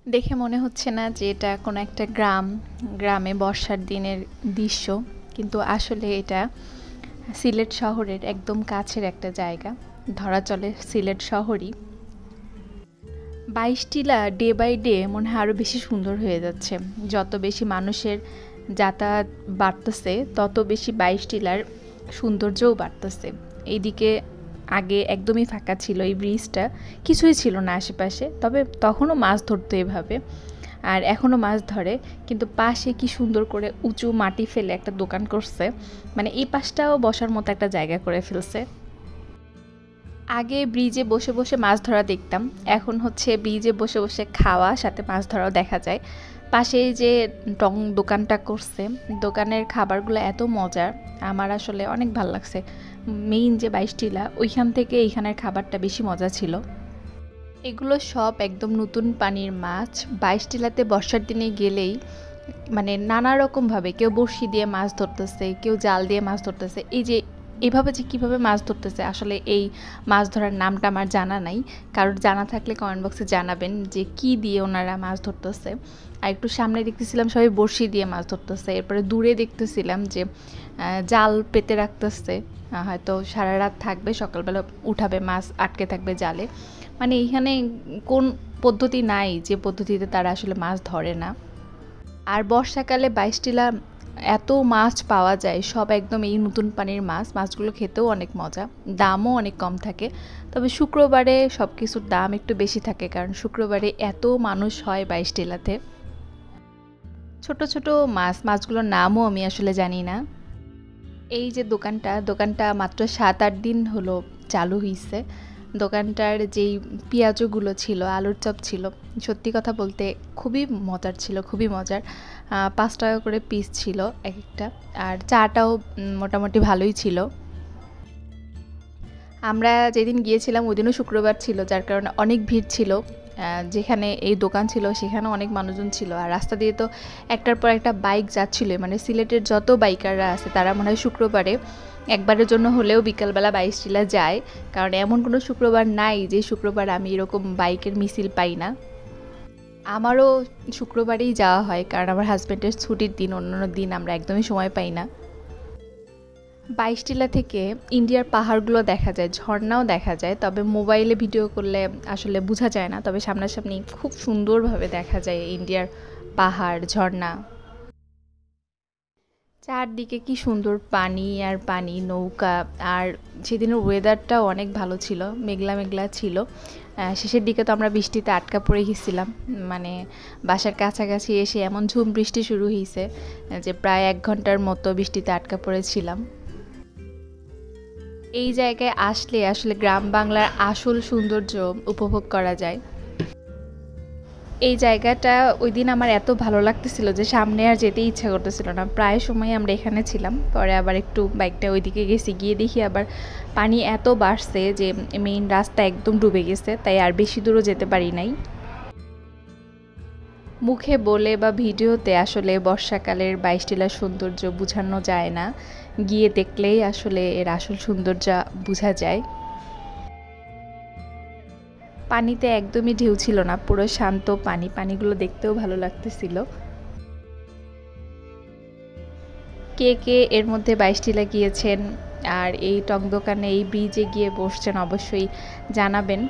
দেখে মনে হচ্ছে না যে এটা কোনো একটা গ্রামে বর্ষার দিনের দৃশ্য, কিন্তু আসলে এটা সিলেট শহরের একদম কাছের একটা জায়গা। ধরা চলে সিলেট শহরই। 22 টিলা ডে বাই ডে মনে হয় আরও বেশি সুন্দর হয়ে যাচ্ছে। যত বেশি মানুষের যাতায়াত বাড়তেছে তত বেশি 22 টিলার সৌন্দর্যও বাড়তেছে। এইদিকে আগে একদমই ফাঁকা ছিল, এই ব্রিজটা কিছুই ছিল না আশেপাশে, তবে তখনও মাছ ধরতো এভাবে, আর এখনও মাছ ধরে। কিন্তু পাশে কি সুন্দর করে উঁচু মাটি ফেলে একটা দোকান করছে, মানে এই পাশটাও বসার মতো একটা জায়গা করে ফেলছে। আগে ব্রিজে বসে বসে মাছ ধরা দেখতাম, এখন হচ্ছে ব্রিজে বসে বসে খাওয়া সাথে মাছ ধরাও দেখা যায়। পাশে যে টং দোকানটা করছে, দোকানের খাবারগুলো এত মজার, আমার আসলে অনেক ভালো লাগছে। মেইন যে 22 টিলা, ওইখান থেকে এইখানের খাবারটা বেশি মজা ছিল। এগুলো সব একদম নতুন পানির মাছ। 22 টিলাতে বর্ষার দিনে গেলেই মানে নানা রকমভাবে কেউ বড়শি দিয়ে মাছ ধরতেছে, কেউ জাল দিয়ে মাছ ধরতেছে। এই যে এভাবে যে কীভাবে মাছ ধরতেছে, আসলে এই মাছ ধরার নামটা আমার জানা নাই। কারোর জানা থাকলে কমেন্ট বক্সে জানাবেন যে কি দিয়ে ওনারা মাছ ধরতেছে। আর একটু সামনে দেখতেছিলাম সবাই বড়শি দিয়ে মাছ ধরতেছে, এরপরে দূরে দেখতেছিলাম যে জাল পেতে রাখতেছে, হয়তো সারা রাত থাকবে, সকালবেলা উঠাবে, মাছ আটকে থাকবে জালে। মানে এইখানে কোন পদ্ধতি নাই যে পদ্ধতিতে তারা আসলে মাছ ধরে না। আর বর্ষাকালে 22 টিলা এত মাছ পাওয়া যায়, সব একদম এই নতুন পানির মাছ। মাছগুলো খেতেও অনেক মজা, দামও অনেক কম থাকে। তবে শুক্রবারে সব কিছুর দাম একটু বেশি থাকে, কারণ শুক্রবারে এত মানুষ হয় 22 টিলাতে। ছোট ছোট মাছগুলোর নামও আমি আসলে জানি না। এই যে দোকানটা মাত্র 7-8 দিন হলো চালু হয়েছে। দোকানটার যেই পেঁয়াজগুলো ছিল, আলুর চপ ছিল, সত্যি কথা বলতে খুবই মজার ছিল, খুবই মজার। 5 টাকা করে পিস ছিল এক একটা, আর চাটাও মোটামুটি ভালোই ছিল। আমরা যেদিন গিয়েছিলাম ওই দিনও শুক্রবার ছিল, যার কারণে অনেক ভিড় ছিল। যেখানে এই দোকান ছিল সেখানেও অনেক মানুষজন ছিল, আর রাস্তা দিয়ে তো একটার পর একটা বাইক যাচ্ছিল। মানে সিলেটের যত বাইকাররা আছে তারা মনে হয় শুক্রবারে একবারের জন্য হলেও বিকালবেলা 22 টিলা যায়, কারণ এমন কোনো শুক্রবার নাই যে শুক্রবার আমি এরকম বাইকের মিছিল পাই না। আমারও শুক্রবারেই যাওয়া হয়, কারণ আমার হাজব্যান্ডের ছুটির দিন, অন্যান্য দিন আমরা একদমই সময় পাই না। 22 টিলা থেকে ইন্ডিয়ার পাহাড়গুলো দেখা যায়, ঝর্ণাও দেখা যায়, তবে মোবাইলে ভিডিও করলে আসলে বোঝা যায় না, তবে সামনাসামনি খুব সুন্দরভাবে দেখা যায় ইন্ডিয়ার পাহাড়, ঝর্ণা। চারদিকে কি সুন্দর পানি আর পানি, নৌকা। আর সেদিনের ওয়েদারটাও অনেক ভালো ছিল, মেঘলা মেঘলা ছিল। শেষের দিকে তো আমরা বৃষ্টিতে আটকা পড়ে গেছিলাম, মানে বাসার কাছাকাছি এসে এমন ঝুম বৃষ্টি শুরু হয়েছে যে প্রায় 1 ঘন্টার মতো বৃষ্টিতে আটকা পড়েছিলাম। এই জায়গায় আসলে আসলে গ্রাম বাংলার আসল সৌন্দর্য উপভোগ করা যায়। এই জায়গাটা ওই দিন আমার এত ভালো লাগতেছিল যে সামনে আর যেতে ইচ্ছা করতেছিল না। প্রায় সময় আমরা এখানে ছিলাম, পরে আবার একটু বাইকটা ওইদিকে গেছি, গিয়ে দেখি আবার পানি এত বাড়ছে যে মেইন রাস্তা একদম ডুবে গেছে, তাই আর বেশি দূরও যেতে পারি নাই। মুখে বলে বা ভিডিওতে আসলে বর্ষাকালের 22 টিলার সৌন্দর্য বোঝানো যায় না, গিয়ে দেখলেই আসলে এর আসল সৌন্দর্য বোঝা যায়। পানিতে একদমই ঢেউ ছিল না, পুরো শান্ত পানি, পানিগুলো দেখতেও ভালো লাগতেছিল। কে কে এর মধ্যে 22 টিলা গিয়েছেন আর এই টং দোকানে, এই ব্রিজে গিয়ে বসছেন, অবশ্যই জানাবেন।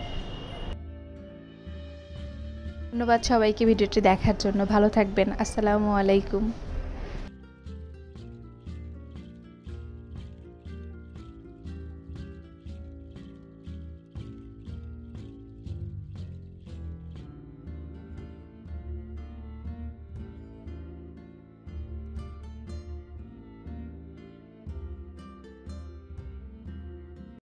ধন্যবাদ সবাইকে ভিডিওটি দেখার জন্য। ভালো থাকবেন। আসসালামু আলাইকুম।